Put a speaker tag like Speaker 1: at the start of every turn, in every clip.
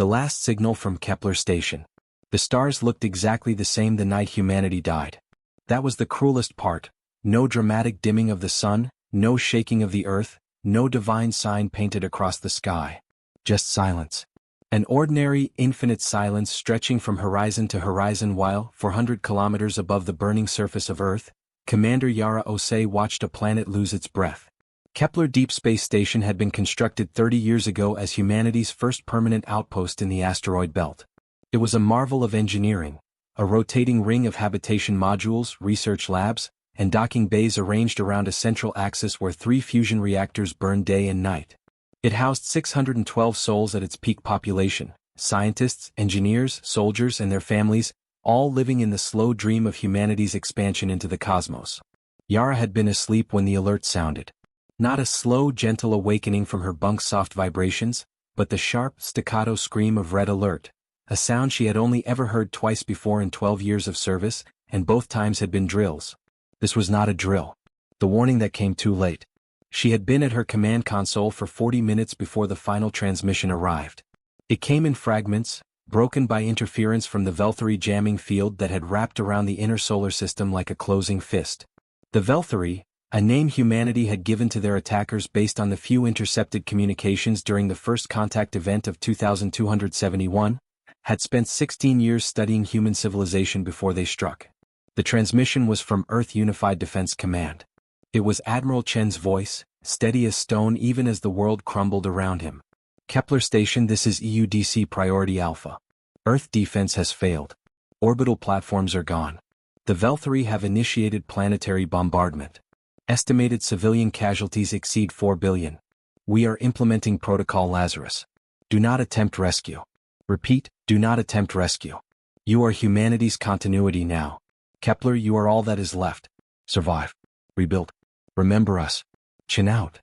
Speaker 1: The last signal from Kepler station. The stars looked exactly the same the night humanity died. That was the cruelest part. No dramatic dimming of the sun, no shaking of the earth, no divine sign painted across the sky. Just silence. An ordinary, infinite silence stretching from horizon to horizon while, 400 kilometers above the burning surface of Earth, Commander Yara Osei watched a planet lose its breath. Kepler Deep Space Station had been constructed 30 years ago as humanity's first permanent outpost in the asteroid belt. It was a marvel of engineering, a rotating ring of habitation modules, research labs, and docking bays arranged around a central axis where 3 fusion reactors burned day and night. It housed 612 souls at its peak population, scientists, engineers, soldiers, and their families, all living in the slow dream of humanity's expansion into the cosmos. Yara had been asleep when the alert sounded. Not a slow, gentle awakening from her bunk's soft vibrations, but the sharp, staccato scream of red alert, a sound she had only ever heard twice before in 12 years of service, and both times had been drills. This was not a drill. The warning that came too late. She had been at her command console for 40 minutes before the final transmission arrived. It came in fragments, broken by interference from the Velthary jamming field that had wrapped around the inner solar system like a closing fist. The Velthary, a name humanity had given to their attackers based on the few intercepted communications during the first contact event of 2271, had spent 16 years studying human civilization before they struck. The transmission was from Earth Unified Defense Command. It was Admiral Chen's voice, steady as stone even as the world crumbled around him. Kepler Station, this is EUDC Priority Alpha. Earth defense has failed. Orbital platforms are gone. The Velthary have initiated planetary bombardment. Estimated civilian casualties exceed 4 billion. We are implementing Protocol Lazarus. Do not attempt rescue. Repeat, do not attempt rescue. You are humanity's continuity now. Kepler, you are all that is left. Survive. Rebuild. Remember us. Chin out.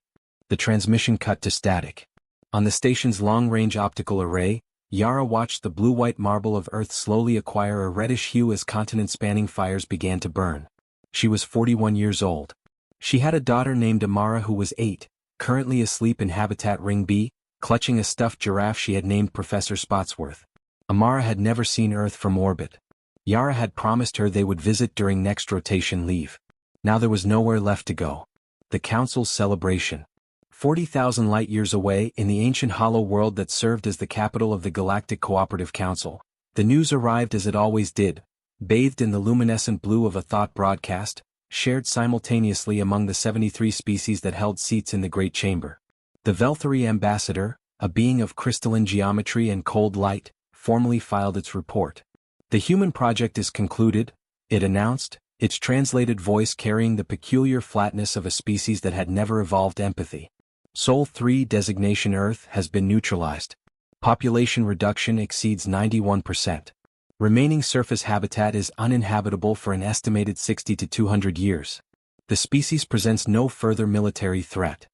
Speaker 1: The transmission cut to static. On the station's long-range optical array, Yara watched the blue-white marble of Earth slowly acquire a reddish hue as continent-spanning fires began to burn. She was 41 years old. She had a daughter named Amara who was 8, currently asleep in Habitat Ring B, clutching a stuffed giraffe she had named Professor Spotsworth. Amara had never seen Earth from orbit. Yara had promised her they would visit during next rotation leave. Now there was nowhere left to go. The Council's celebration. 40,000 light-years away in the ancient hollow world that served as the capital of the Galactic Cooperative Council, the news arrived as it always did, bathed in the luminescent blue of a thought broadcast, shared simultaneously among the 73 species that held seats in the Great Chamber. The Velthary ambassador, a being of crystalline geometry and cold light, formally filed its report. The human project is concluded, it announced, its translated voice carrying the peculiar flatness of a species that had never evolved empathy. Sol 3 designation Earth has been neutralized. Population reduction exceeds 91%. Remaining surface habitat is uninhabitable for an estimated 60 to 200 years. The species presents no further military threat.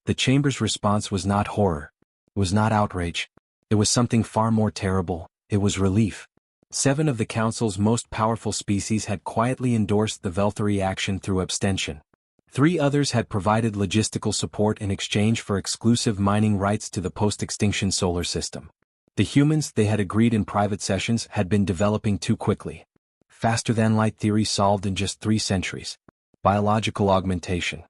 Speaker 1: The Chamber's response was not horror. It was not outrage. It was something far more terrible. It was relief. 7 of the Council's most powerful species had quietly endorsed the Velthary action through abstention. 3 others had provided logistical support in exchange for exclusive mining rights to the post-extinction solar system. The humans, they had agreed in private sessions, had been developing too quickly. Faster-than-light theory solved in just 3 centuries. Biological augmentation.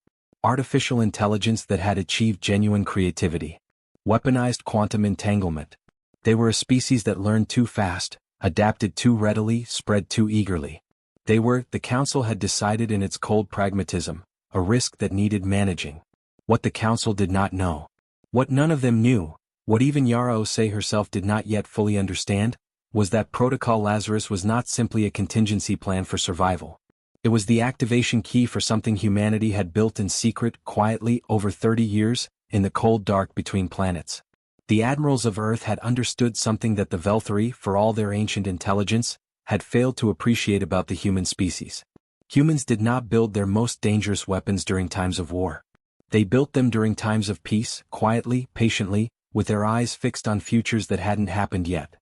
Speaker 1: Artificial intelligence that had achieved genuine creativity. Weaponized quantum entanglement. They were a species that learned too fast, adapted too readily, spread too eagerly. They were, the Council had decided in its cold pragmatism, a risk that needed managing. What the Council did not know. What none of them knew, what even Yara Osei herself did not yet fully understand, was that Protocol Lazarus was not simply a contingency plan for survival. It was the activation key for something humanity had built in secret, quietly, over 30 years, in the cold dark between planets. The admirals of Earth had understood something that the Velthary, for all their ancient intelligence, had failed to appreciate about the human species. Humans did not build their most dangerous weapons during times of war. They built them during times of peace, quietly, patiently, with their eyes fixed on futures that hadn't happened yet.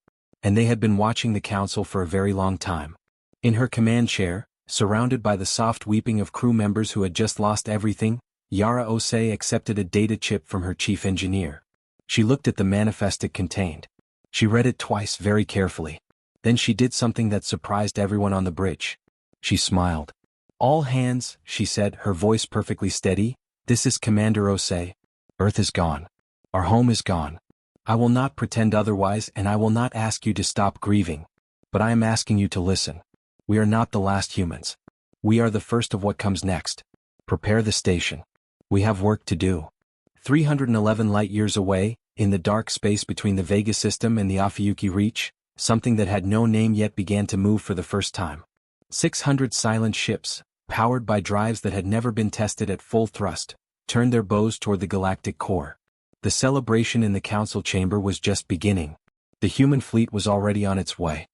Speaker 1: And they had been watching the Council for a very long time. In her command chair, surrounded by the soft weeping of crew members who had just lost everything, Yara Osei accepted a data chip from her chief engineer. She looked at the manifest it contained. She read it twice very carefully. Then she did something that surprised everyone on the bridge. She smiled. "All hands," she said, her voice perfectly steady. "This is Commander Osei. Earth is gone. Our home is gone. I will not pretend otherwise, and I will not ask you to stop grieving. But I am asking you to listen. We are not the last humans. We are the first of what comes next. Prepare the station. We have work to do." 311 light-years away, in the dark space between the Vega system and the Ophiuchi Reach, something that had no name yet began to move for the first time. 600 silent ships, powered by drives that had never been tested at full thrust, turned their bows toward the galactic core. The celebration in the council chamber was just beginning. The human fleet was already on its way.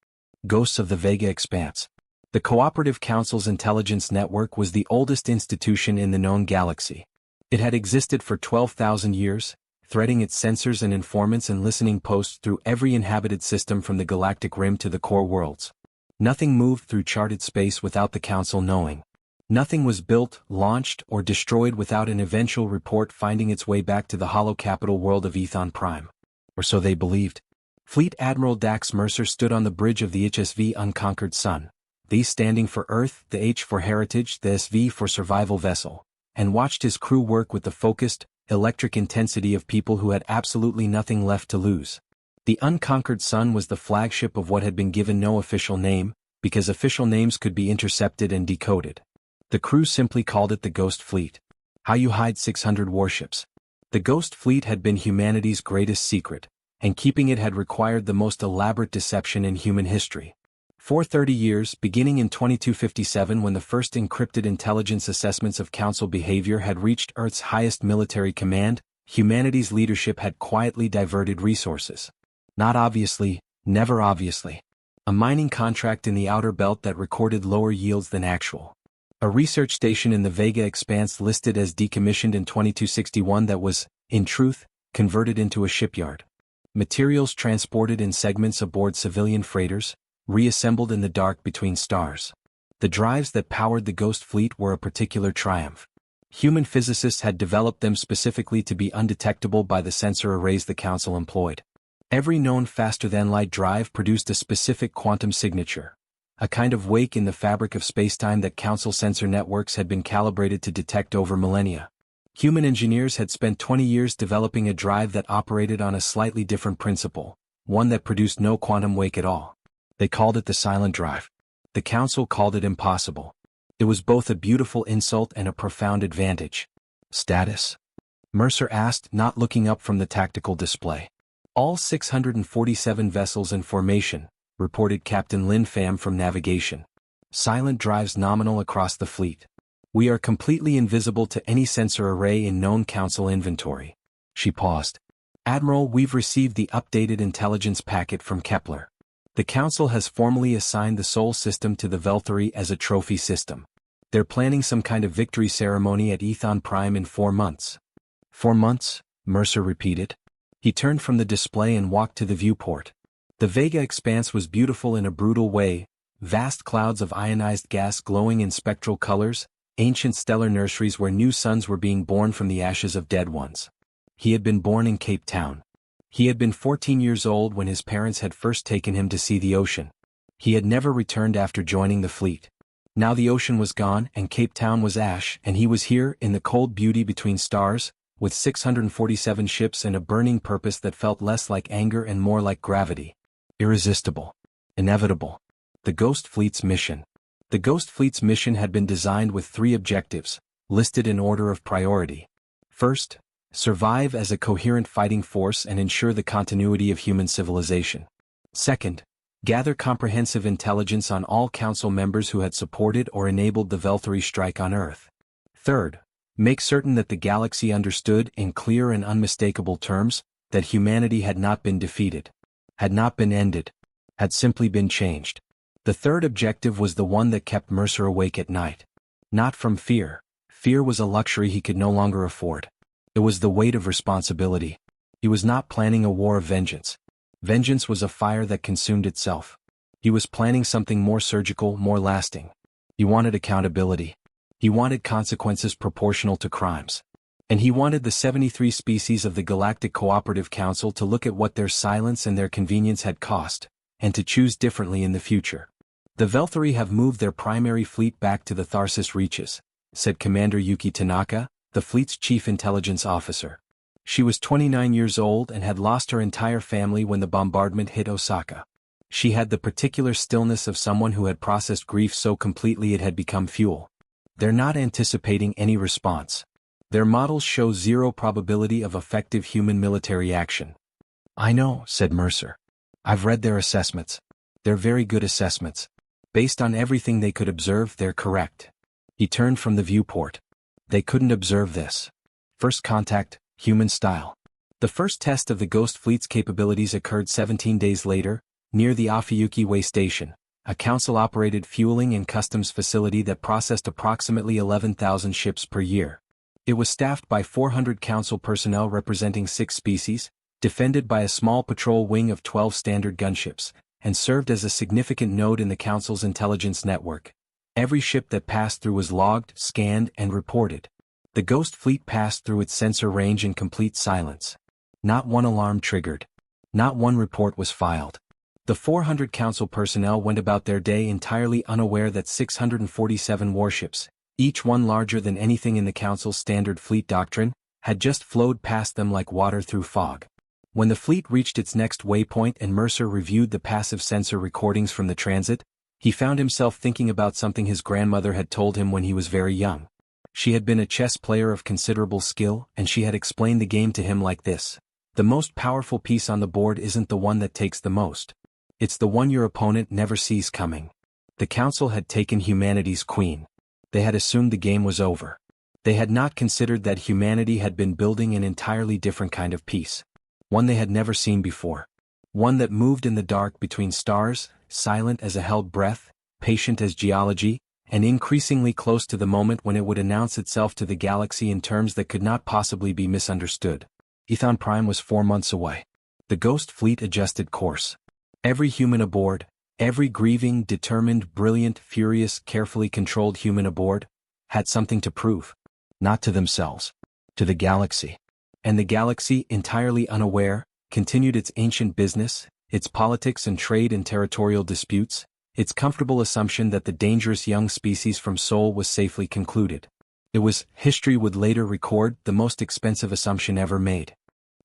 Speaker 1: Ghosts of the Vega Expanse. The Cooperative Council's intelligence network was the oldest institution in the known galaxy. It had existed for 12,000 years, threading its sensors and informants and listening posts through every inhabited system from the galactic rim to the core worlds. Nothing moved through charted space without the Council knowing. Nothing was built, launched, or destroyed without an eventual report finding its way back to the hollow capital world of Ethon Prime. Or so they believed. Fleet Admiral Dax Mercer stood on the bridge of the HSV Unconquered Sun, the standing for Earth, the H for Heritage, the SV for Survival Vessel, and watched his crew work with the focused, electric intensity of people who had absolutely nothing left to lose. The Unconquered Sun was the flagship of what had been given no official name, because official names could be intercepted and decoded. The crew simply called it the Ghost Fleet. How you hide 600 warships. The Ghost Fleet had been humanity's greatest secret, and keeping it had required the most elaborate deception in human history. For 30 years, beginning in 2257 when the first encrypted intelligence assessments of Council behavior had reached Earth's highest military command, humanity's leadership had quietly diverted resources. Not obviously, never obviously. A mining contract in the outer belt that recorded lower yields than actual. A research station in the Vega Expanse listed as decommissioned in 2261 that was, in truth, converted into a shipyard. Materials transported in segments aboard civilian freighters, reassembled in the dark between stars. The drives that powered the Ghost Fleet were a particular triumph. Human physicists had developed them specifically to be undetectable by the sensor arrays the Council employed. Every known faster-than-light drive produced a specific quantum signature, a kind of wake in the fabric of spacetime that Council sensor networks had been calibrated to detect over millennia. Human engineers had spent 20 years developing a drive that operated on a slightly different principle, one that produced no quantum wake at all. They called it the silent drive. The Council called it impossible. It was both a beautiful insult and a profound advantage. Status? Mercer asked, not looking up from the tactical display. All 647 vessels in formation, reported Captain Lin Pham from navigation. Silent drives nominal across the fleet. We are completely invisible to any sensor array in known Council inventory. She paused. Admiral, we've received the updated intelligence packet from Kepler. The Council has formally assigned the Sol system to the Velthari as a trophy system. They're planning some kind of victory ceremony at Ethon Prime in 4 months. 4 months? Mercer repeated. He turned from the display and walked to the viewport. The Vega Expanse was beautiful in a brutal way, vast clouds of ionized gas glowing in spectral colors, ancient stellar nurseries where new suns were being born from the ashes of dead ones. He had been born in Cape Town. He had been 14 years old when his parents had first taken him to see the ocean. He had never returned after joining the fleet. Now the ocean was gone and Cape Town was ash, and he was here in the cold beauty between stars, with 647 ships and a burning purpose that felt less like anger and more like gravity. Irresistible. Inevitable. The Ghost Fleet's mission. The Ghost Fleet's mission had been designed with 3 objectives, listed in order of priority. First, survive as a coherent fighting force and ensure the continuity of human civilization. Second, gather comprehensive intelligence on all Council members who had supported or enabled the Velthari strike on Earth. Third, make certain that the galaxy understood in clear and unmistakable terms that humanity had not been defeated, had not been ended, had simply been changed. The third objective was the one that kept Mercer awake at night. Not from fear. Fear was a luxury he could no longer afford. It was the weight of responsibility. He was not planning a war of vengeance. Vengeance was a fire that consumed itself. He was planning something more surgical, more lasting. He wanted accountability. He wanted consequences proportional to crimes. And he wanted the 73 species of the Galactic Cooperative Council to look at what their silence and their convenience had cost, and to choose differently in the future. The Velthari have moved their primary fleet back to the Tharsis reaches, said Commander Yuki Tanaka, the fleet's chief intelligence officer. She was 29 years old and had lost her entire family when the bombardment hit Osaka. She had the particular stillness of someone who had processed grief so completely it had become fuel. They're not anticipating any response. Their models show zero probability of effective human military action. I know, said Mercer. I've read their assessments. They're very good assessments. Based on everything they could observe, they're correct. He turned from the viewport. They couldn't observe this. First contact, human style. The first test of the Ghost Fleet's capabilities occurred 17 days later, near the Afiyuki Way Station, a council-operated fueling and customs facility that processed approximately 11,000 ships per year. It was staffed by 400 council personnel representing 6 species, defended by a small patrol wing of 12 standard gunships, and served as a significant node in the council's intelligence network. Every ship that passed through was logged, scanned, and reported. The Ghost Fleet passed through its sensor range in complete silence. Not one alarm triggered. Not one report was filed. The 400 council personnel went about their day entirely unaware that 647 warships, each one larger than anything in the council's standard fleet doctrine, had just flowed past them like water through fog. When the fleet reached its next waypoint and Mercer reviewed the passive sensor recordings from the transit, he found himself thinking about something his grandmother had told him when he was very young. She had been a chess player of considerable skill, and she had explained the game to him like this: the most powerful piece on the board isn't the one that takes the most. It's the one your opponent never sees coming. The council had taken humanity's queen. They had assumed the game was over. They had not considered that humanity had been building an entirely different kind of piece. One they had never seen before. One that moved in the dark between stars, silent as a held breath, patient as geology, and increasingly close to the moment when it would announce itself to the galaxy in terms that could not possibly be misunderstood. Ethon Prime was 4 months away. The Ghost Fleet adjusted course. Every human aboard, every grieving, determined, brilliant, furious, carefully controlled human aboard, had something to prove. Not to themselves. To the galaxy. And the galaxy, entirely unaware, continued its ancient business, its politics and trade and territorial disputes, its comfortable assumption that the dangerous young species from Sol was safely concluded. It was, history would later record, the most expensive assumption ever made.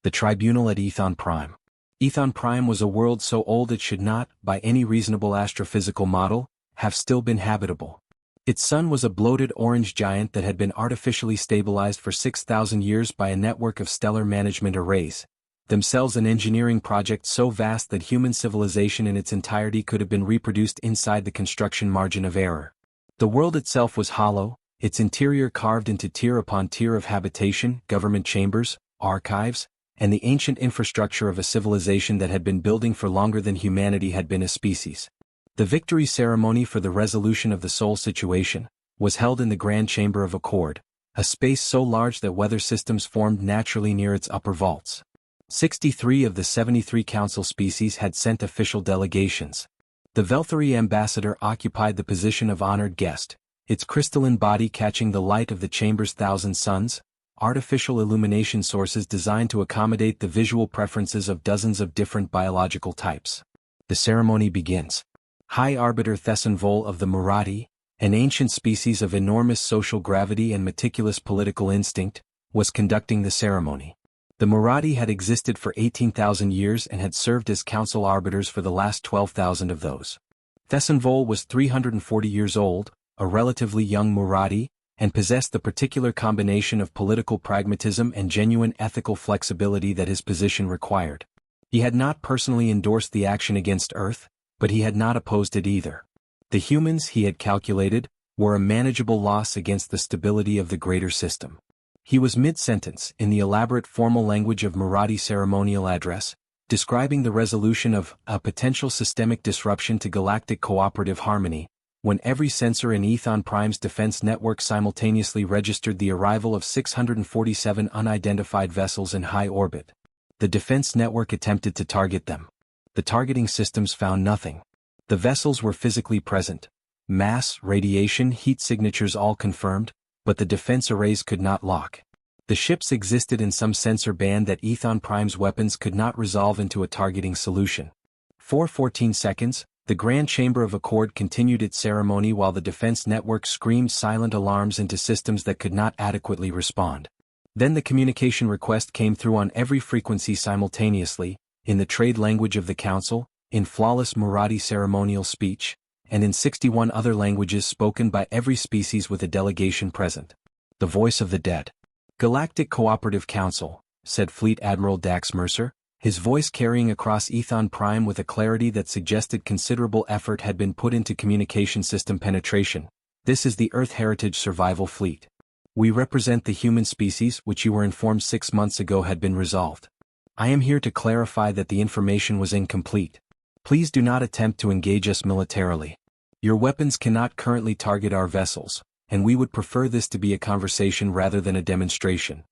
Speaker 1: The tribunal at Ethon Prime. Ethon Prime was a world so old it should not, by any reasonable astrophysical model, have still been habitable. Its sun was a bloated orange giant that had been artificially stabilized for 6,000 years by a network of stellar management arrays, themselves an engineering project so vast that human civilization in its entirety could have been reproduced inside the construction margin of error. The world itself was hollow, its interior carved into tier upon tier of habitation, government chambers, archives, and the ancient infrastructure of a civilization that had been building for longer than humanity had been a species. The victory ceremony for the resolution of the Sol situation was held in the Grand Chamber of Accord, a space so large that weather systems formed naturally near its upper vaults. 63 of the 73 council species had sent official delegations. The Velthari ambassador occupied the position of honored guest, its crystalline body catching the light of the chamber's 1,000 suns, artificial illumination sources designed to accommodate the visual preferences of dozens of different biological types. The ceremony begins. High Arbiter Thesonvol of the Murati, an ancient species of enormous social gravity and meticulous political instinct, was conducting the ceremony. The Murati had existed for 18,000 years and had served as council arbiters for the last 12,000 of those. Thesonvol was 340 years old, a relatively young Murati, and possessed the particular combination of political pragmatism and genuine ethical flexibility that his position required. He had not personally endorsed the action against Earth, but he had not opposed it either. The humans, he had calculated, were a manageable loss against the stability of the greater system. He was mid-sentence, in the elaborate formal language of Murati ceremonial address, describing the resolution of a potential systemic disruption to galactic cooperative harmony, when every sensor in Ethon Prime's defense network simultaneously registered the arrival of 647 unidentified vessels in high orbit. The defense network attempted to target them. The targeting systems found nothing. The vessels were physically present. Mass, radiation, heat signatures all confirmed, but the defense arrays could not lock. The ships existed in some sensor band that Ethon Prime's weapons could not resolve into a targeting solution. For 14 seconds, the Grand Chamber of Accord continued its ceremony while the defense network screamed silent alarms into systems that could not adequately respond. Then the communication request came through on every frequency simultaneously, in the trade language of the Council, in flawless Marathi ceremonial speech, and in 61 other languages spoken by every species with a delegation present. The voice of the dead. "Galactic Cooperative Council," said Fleet Admiral Dax Mercer, his voice carrying across Ethon Prime with a clarity that suggested considerable effort had been put into communication system penetration. "This is the Earth Heritage Survival Fleet. We represent the human species which you were informed 6 months ago had been resolved. I am here to clarify that the information was incomplete. Please do not attempt to engage us militarily. Your weapons cannot currently target our vessels, and we would prefer this to be a conversation rather than a demonstration."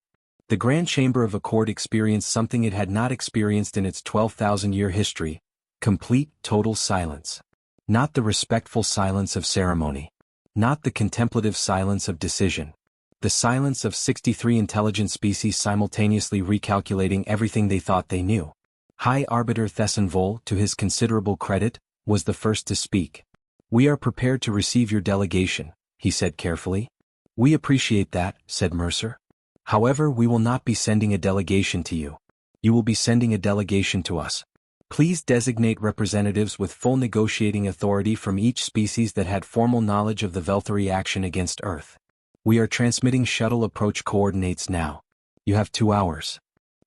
Speaker 1: The Grand Chamber of Accord experienced something it had not experienced in its 12,000-year history: complete, total silence. Not the respectful silence of ceremony. Not the contemplative silence of decision. The silence of 63 intelligent species simultaneously recalculating everything they thought they knew. High Arbiter Thesson Vol, to his considerable credit, was the first to speak. "We are prepared to receive your delegation," he said carefully. "We appreciate that," said Mercer. "However, we will not be sending a delegation to you. You will be sending a delegation to us. Please designate representatives with full negotiating authority from each species that had formal knowledge of the Velthari action against Earth. We are transmitting shuttle approach coordinates now. You have 2 hours."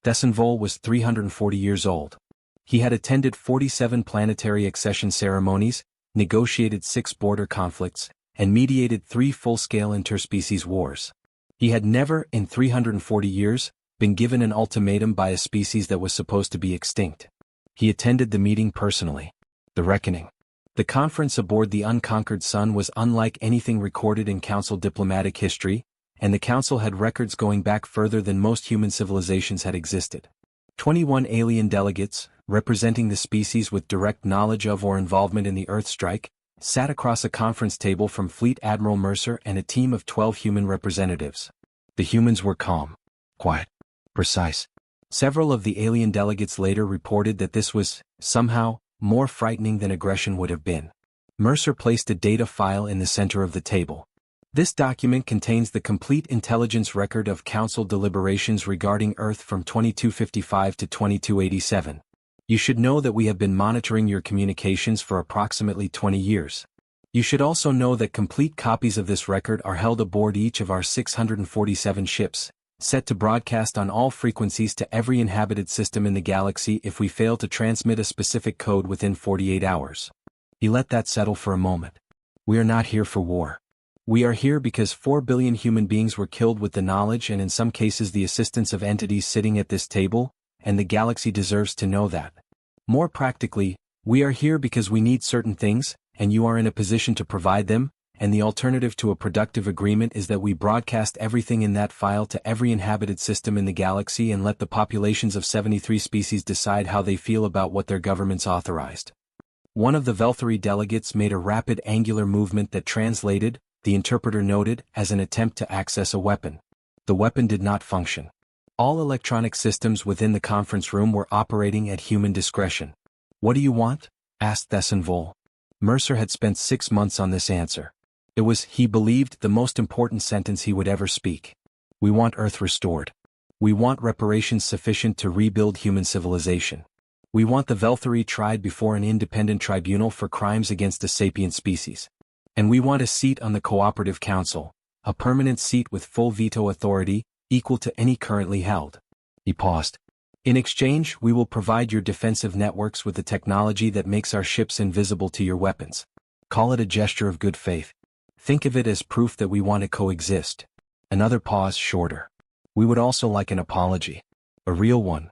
Speaker 1: Thesson Vol was 340 years old. He had attended 47 planetary accession ceremonies, negotiated 6 border conflicts, and mediated 3 full-scale interspecies wars. He had never, in 340 years, been given an ultimatum by a species that was supposed to be extinct. He attended the meeting personally. The reckoning. The conference aboard the Unconquered Sun was unlike anything recorded in Council diplomatic history, and the Council had records going back further than most human civilizations had existed. 21 alien delegates, representing the species with direct knowledge of or involvement in the Earth strike, sat across a conference table from Fleet Admiral Mercer and a team of 12 human representatives. The humans were calm, quiet, precise. Several of the alien delegates later reported that this was, somehow, more frightening than aggression would have been. Mercer placed a data file in the center of the table. This document contains the complete intelligence record of Council deliberations regarding Earth from 2255 to 2287. You should know that we have been monitoring your communications for approximately 20 years. You should also know that complete copies of this record are held aboard each of our 647 ships, set to broadcast on all frequencies to every inhabited system in the galaxy if we fail to transmit a specific code within 48 hours. He let that settle for a moment. We are not here for war. We are here because 4 billion human beings were killed with the knowledge and in some cases the assistance of entities sitting at this table, and the galaxy deserves to know that. More practically, we are here because we need certain things, and you are in a position to provide them, and the alternative to a productive agreement is that we broadcast everything in that file to every inhabited system in the galaxy and let the populations of 73 species decide how they feel about what their governments authorized. One of the Velthari delegates made a rapid angular movement that translated, the interpreter noted, as an attempt to access a weapon. The weapon did not function. All electronic systems within the conference room were operating at human discretion. "What do you want?" asked Thesson Vol. Mercer had spent 6 months on this answer. It was, he believed, the most important sentence he would ever speak. "We want Earth restored. We want reparations sufficient to rebuild human civilization. We want the Velthari tried before an independent tribunal for crimes against a sapient species. And we want a seat on the Cooperative Council, a permanent seat with full veto authority, equal to any currently held." He paused. "In exchange, we will provide your defensive networks with the technology that makes our ships invisible to your weapons. Call it a gesture of good faith. Think of it as proof that we want to coexist." Another pause, shorter. "We would also like an apology. A real one."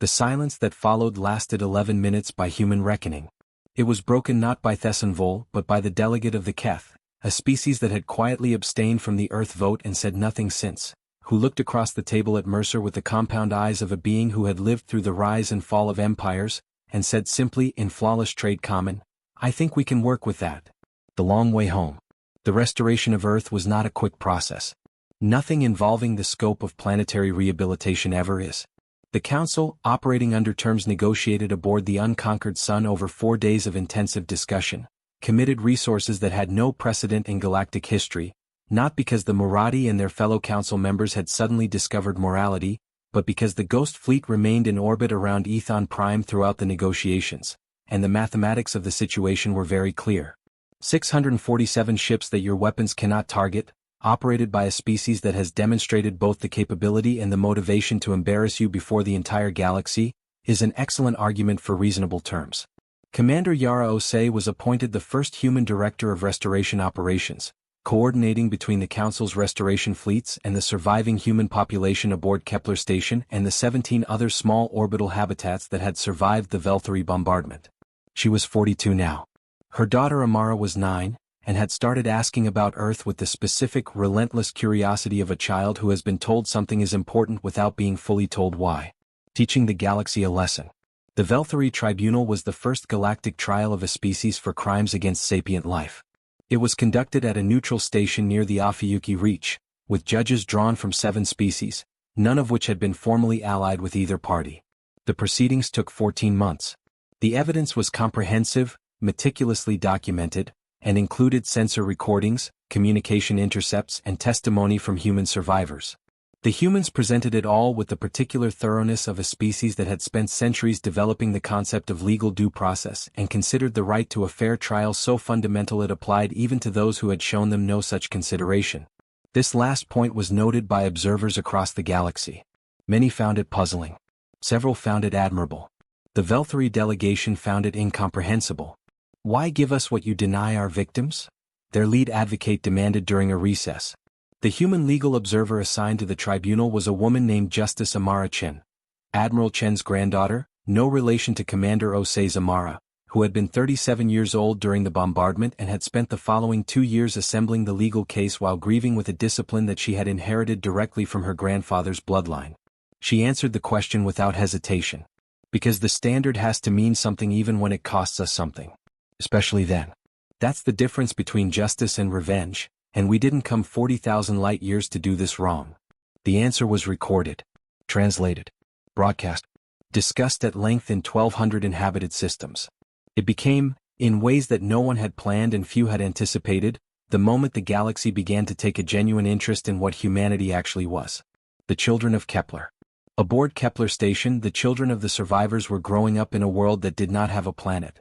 Speaker 1: The silence that followed lasted 11 minutes by human reckoning. It was broken not by Thesson Vol but by the delegate of the Keth, a species that had quietly abstained from the Earth vote and said nothing since, who looked across the table at Mercer with the compound eyes of a being who had lived through the rise and fall of empires, and said simply in flawless trade common, "I think we can work with that." The long way home. The restoration of Earth was not a quick process. Nothing involving the scope of planetary rehabilitation ever is. The Council, operating under terms negotiated aboard the Unconquered Sun over 4 days of intensive discussion, committed resources that had no precedent in galactic history, not because the Murati and their fellow Council members had suddenly discovered morality, but because the Ghost Fleet remained in orbit around Ethon Prime throughout the negotiations, and the mathematics of the situation were very clear. 647 ships that your weapons cannot target, operated by a species that has demonstrated both the capability and the motivation to embarrass you before the entire galaxy, is an excellent argument for reasonable terms. Commander Yara Osei was appointed the first human director of restoration operations, coordinating between the Council's restoration fleets and the surviving human population aboard Kepler Station and the 17 other small orbital habitats that had survived the Velthari bombardment. She was 42 now. Her daughter Amara was 9, and had started asking about Earth with the specific, relentless curiosity of a child who has been told something is important without being fully told why. Teaching the galaxy a lesson. The Velthari Tribunal was the first galactic trial of a species for crimes against sapient life. It was conducted at a neutral station near the Afiyuki Reach, with judges drawn from 7 species, none of which had been formally allied with either party. The proceedings took 14 months. The evidence was comprehensive, meticulously documented, and included sensor recordings, communication intercepts, and testimony from human survivors. The humans presented it all with the particular thoroughness of a species that had spent centuries developing the concept of legal due process and considered the right to a fair trial so fundamental it applied even to those who had shown them no such consideration. This last point was noted by observers across the galaxy. Many found it puzzling. Several found it admirable. The Velthari delegation found it incomprehensible. Why give us what you deny our victims? Their lead advocate demanded during a recess. The human legal observer assigned to the tribunal was a woman named Justice Amara Chen. Admiral Chen's granddaughter, no relation to Commander Osei's Amara, who had been 37 years old during the bombardment and had spent the following 2 years assembling the legal case while grieving with a discipline that she had inherited directly from her grandfather's bloodline. She answered the question without hesitation. Because the standard has to mean something even when it costs us something. Especially then. That's the difference between justice and revenge, and we didn't come 40,000 light years to do this wrong. The answer was recorded, translated, broadcast, discussed at length in 1,200 inhabited systems. It became, in ways that no one had planned and few had anticipated, the moment the galaxy began to take a genuine interest in what humanity actually was. The children of Kepler. Aboard Kepler Station, the children of the survivors were growing up in a world that did not have a planet.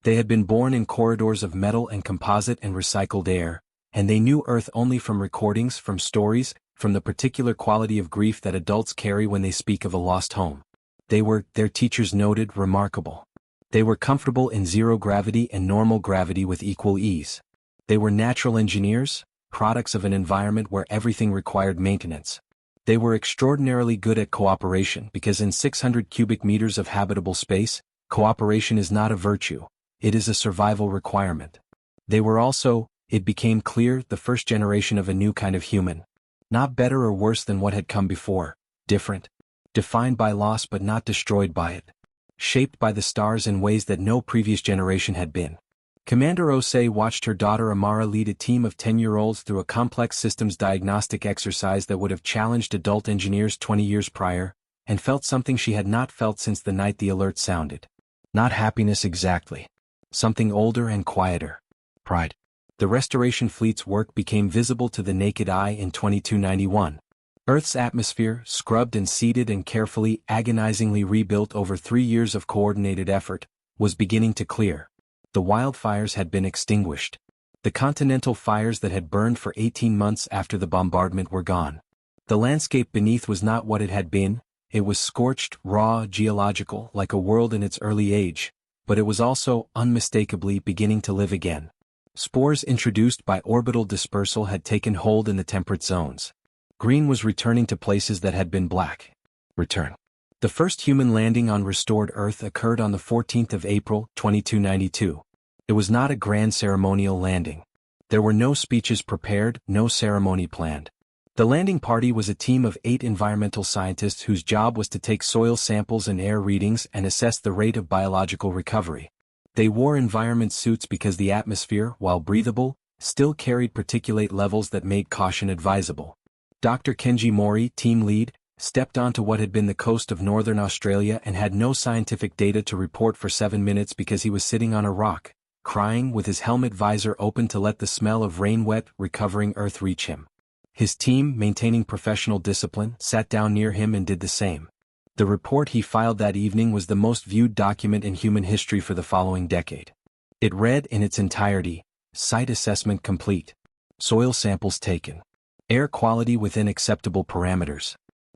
Speaker 1: They had been born in corridors of metal and composite and recycled air, and they knew Earth only from recordings, from stories, from the particular quality of grief that adults carry when they speak of a lost home. They were, their teachers noted, remarkable. They were comfortable in zero gravity and normal gravity with equal ease. They were natural engineers, products of an environment where everything required maintenance. They were extraordinarily good at cooperation because in 600 cubic meters of habitable space, cooperation is not a virtue, it is a survival requirement. They were also, it became clear, the first generation of a new kind of human. Not better or worse than what had come before, different. Defined by loss but not destroyed by it. Shaped by the stars in ways that no previous generation had been. Commander Osei watched her daughter Amara lead a team of 10-year-olds through a complex systems diagnostic exercise that would have challenged adult engineers 20 years prior, and felt something she had not felt since the night the alert sounded. Not happiness exactly. Something older and quieter. Pride. The restoration fleet's work became visible to the naked eye in 2291. Earth's atmosphere, scrubbed and seeded and carefully, agonizingly rebuilt over 3 years of coordinated effort, was beginning to clear. The wildfires had been extinguished. The continental fires that had burned for 18 months after the bombardment were gone. The landscape beneath was not what it had been, it was scorched, raw, geological, like a world in its early age, but it was also, unmistakably, beginning to live again. Spores introduced by orbital dispersal had taken hold in the temperate zones. Green was returning to places that had been black. Return. The first human landing on restored Earth occurred on the 14th of April, 2292. It was not a grand ceremonial landing. There were no speeches prepared, no ceremony planned. The landing party was a team of 8 environmental scientists whose job was to take soil samples and air readings and assess the rate of biological recovery. They wore environment suits because the atmosphere, while breathable, still carried particulate levels that made caution advisable. Dr. Kenji Mori, team lead, stepped onto what had been the coast of northern Australia and had no scientific data to report for 7 minutes because he was sitting on a rock, crying with his helmet visor open to let the smell of rain-wet, recovering earth reach him. His team, maintaining professional discipline, sat down near him and did the same. The report he filed that evening was the most viewed document in human history for the following decade. It read in its entirety: site assessment complete. Soil samples taken. Air quality within acceptable parameters.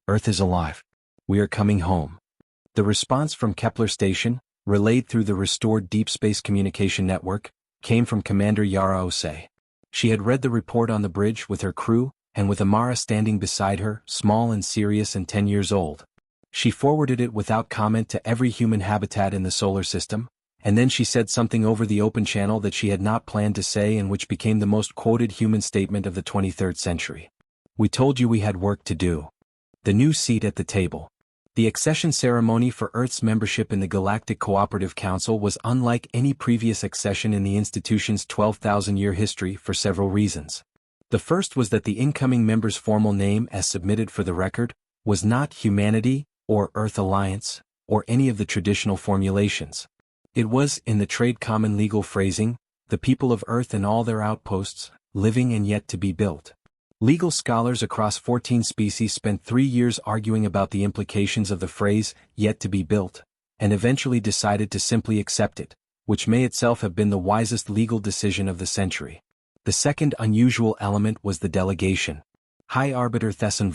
Speaker 1: Earth is alive. We are coming home. The response from Kepler Station, relayed through the restored Deep Space Communication Network, came from Commander Yara Osei. She had read the report on the bridge with her crew, and with Amara standing beside her, small and serious and 10 years old. She forwarded it without comment to every human habitat in the solar system, and then she said something over the open channel that she had not planned to say and which became the most quoted human statement of the 23rd century. We told you we had work to do. The new seat at the table. The accession ceremony for Earth's membership in the Galactic Cooperative Council was unlike any previous accession in the institution's 12,000-year history for several reasons. The first was that the incoming member's formal name, as submitted for the record, was not Humanity, or Earth Alliance, or any of the traditional formulations. It was, in the trade common legal phrasing, the people of Earth and all their outposts, living and yet to be built. Legal scholars across 14 species spent 3 years arguing about the implications of the phrase, yet to be built, and eventually decided to simply accept it, which may itself have been the wisest legal decision of the century. The second unusual element was the delegation. High Arbiter Thesson,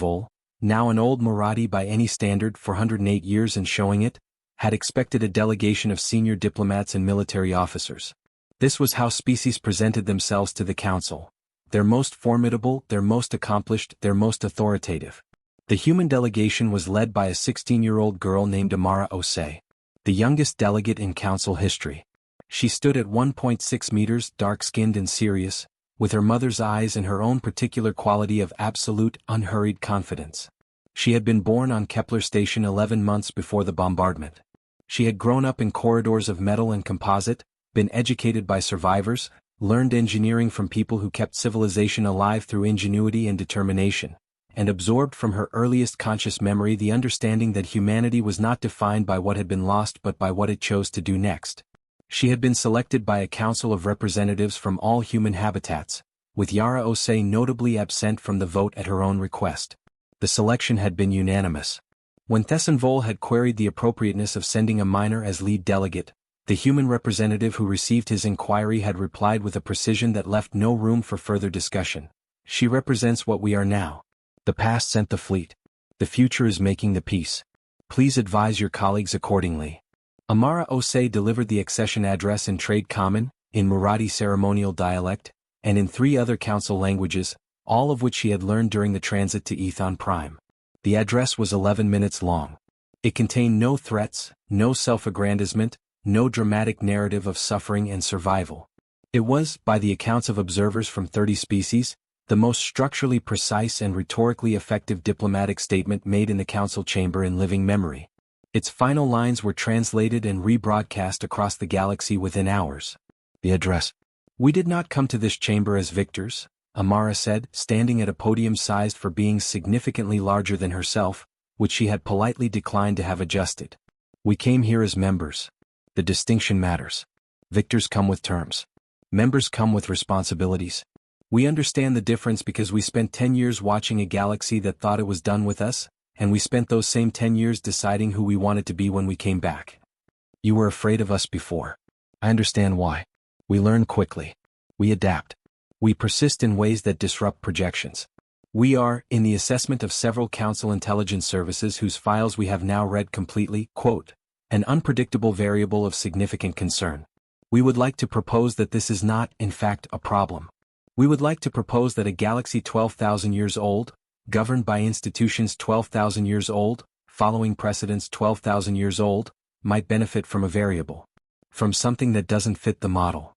Speaker 1: now an old Marathi by any standard for 108 years and showing it, had expected a delegation of senior diplomats and military officers. This was how species presented themselves to the council. Their most formidable, their most accomplished, their most authoritative. The human delegation was led by a 16-year-old girl named Amara Osei, the youngest delegate in council history. She stood at 1.6 meters, dark-skinned and serious, with her mother's eyes and her own particular quality of absolute, unhurried confidence. She had been born on Kepler Station 11 months before the bombardment. She had grown up in corridors of metal and composite, been educated by survivors, learned engineering from people who kept civilization alive through ingenuity and determination, and absorbed from her earliest conscious memory the understanding that humanity was not defined by what had been lost but by what it chose to do next. She had been selected by a council of representatives from all human habitats, with Yara Osei notably absent from the vote at her own request. The selection had been unanimous. When Thesson had queried the appropriateness of sending a minor as lead delegate, the human representative who received his inquiry had replied with a precision that left no room for further discussion. She represents what we are now. The past sent the fleet. The future is making the peace. Please advise your colleagues accordingly. Amara Osei delivered the accession address in Trade Common, in Marathi ceremonial dialect, and in 3 other council languages, all of which she had learned during the transit to Ethon Prime. The address was 11 minutes long. It contained no threats, no self-aggrandizement, no dramatic narrative of suffering and survival. It was, by the accounts of observers from 30 species, the most structurally precise and rhetorically effective diplomatic statement made in the council chamber in living memory. Its final lines were translated and rebroadcast across the galaxy within hours. The address. We did not come to this chamber as victors, Amara said, standing at a podium sized for beings significantly larger than herself, which she had politely declined to have adjusted. We came here as members. The distinction matters. Victors come with terms. Members come with responsibilities. We understand the difference because we spent 10 years watching a galaxy that thought it was done with us, and we spent those same 10 years deciding who we wanted to be when we came back. You were afraid of us before. I understand why. We learn quickly. We adapt. We persist in ways that disrupt projections. We are, in the assessment of several council intelligence services whose files we have now read completely, quote, an unpredictable variable of significant concern. We would like to propose that this is not, in fact, a problem. We would like to propose that a galaxy 12,000 years old, governed by institutions 12,000 years old, following precedents 12,000 years old, might benefit from a variable. From something that doesn't fit the model.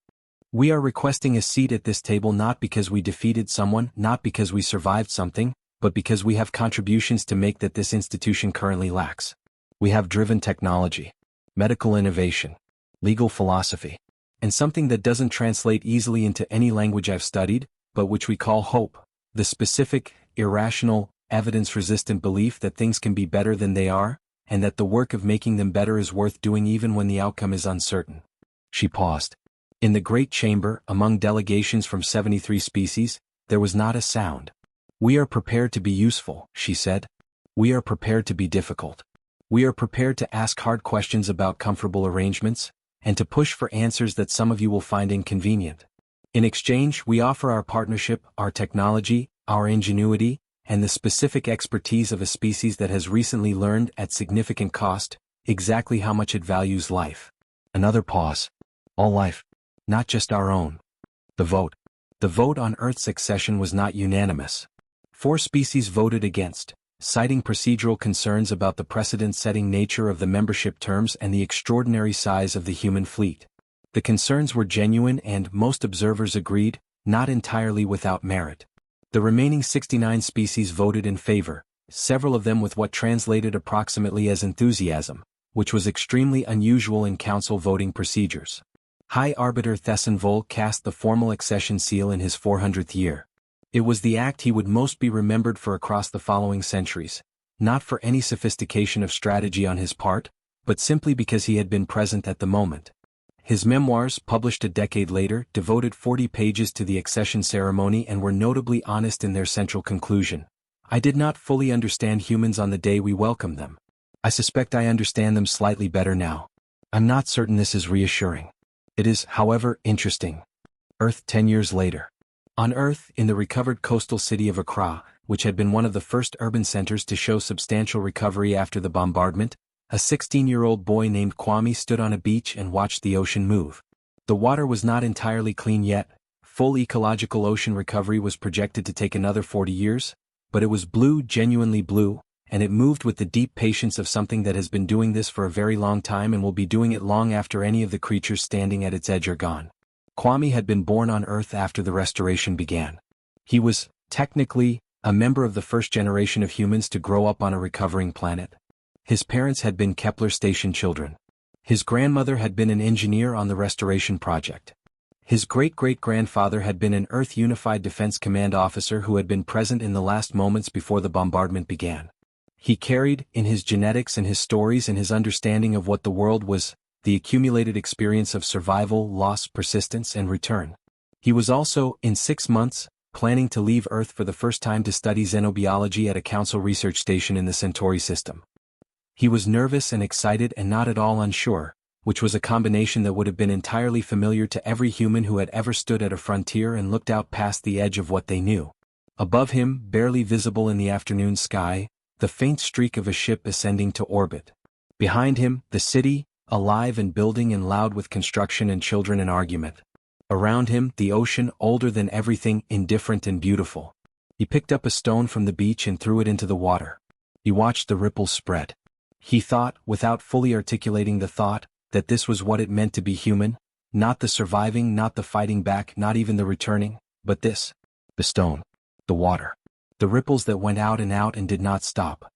Speaker 1: We are requesting a seat at this table not because we defeated someone, not because we survived something, but because we have contributions to make that this institution currently lacks. We have driven technology, medical innovation, legal philosophy, and something that doesn't translate easily into any language I've studied, but which we call hope, the specific, irrational, evidence-resistant belief that things can be better than they are, and that the work of making them better is worth doing even when the outcome is uncertain. She paused. In the great chamber, among delegations from 73 species, there was not a sound. "We are prepared to be useful," she said. "We are prepared to be difficult. We are prepared to ask hard questions about comfortable arrangements, and to push for answers that some of you will find inconvenient. In exchange, we offer our partnership, our technology, our ingenuity, and the specific expertise of a species that has recently learned, at significant cost, exactly how much it values life." Another pause. "All life. Not just our own." The vote. The vote on Earth's accession was not unanimous. 4 species voted against, citing procedural concerns about the precedent-setting nature of the membership terms and the extraordinary size of the human fleet. The concerns were genuine and, most observers agreed, not entirely without merit. The remaining 69 species voted in favor, several of them with what translated approximately as enthusiasm, which was extremely unusual in council voting procedures. High Arbiter Thessenvol cast the formal accession seal in his 400th year. It was the act he would most be remembered for across the following centuries, not for any sophistication of strategy on his part, but simply because he had been present at the moment. His memoirs, published a decade later, devoted 40 pages to the accession ceremony and were notably honest in their central conclusion. "I did not fully understand humans on the day we welcomed them. I suspect I understand them slightly better now. I'm not certain this is reassuring. It is, however, interesting." Earth 10 years later. On Earth, in the recovered coastal city of Accra, which had been one of the first urban centers to show substantial recovery after the bombardment, a 16-year-old boy named Kwame stood on a beach and watched the ocean move. The water was not entirely clean yet. Full ecological ocean recovery was projected to take another 40 years, but it was blue, genuinely blue, and it moved with the deep patience of something that has been doing this for a very long time and will be doing it long after any of the creatures standing at its edge are gone. Kwame had been born on Earth after the restoration began. He was, technically, a member of the first generation of humans to grow up on a recovering planet. His parents had been Kepler station children. His grandmother had been an engineer on the restoration project. His great-great-grandfather had been an Earth Unified Defense Command officer who had been present in the last moments before the bombardment began. He carried, in his genetics and his stories and his understanding of what the world was, the accumulated experience of survival, loss, persistence, and return. He was also, in 6 months, planning to leave Earth for the first time to study xenobiology at a council research station in the Centauri system. He was nervous and excited and not at all unsure, which was a combination that would have been entirely familiar to every human who had ever stood at a frontier and looked out past the edge of what they knew. Above him, barely visible in the afternoon sky, the faint streak of a ship ascending to orbit. Behind him, the city, alive and building and loud with construction and children and argument. Around him, the ocean, older than everything, indifferent and beautiful. He picked up a stone from the beach and threw it into the water. He watched the ripples spread. He thought, without fully articulating the thought, that this was what it meant to be human, not the surviving, not the fighting back, not even the returning, but this. The stone. The water. The ripples that went out and did not stop.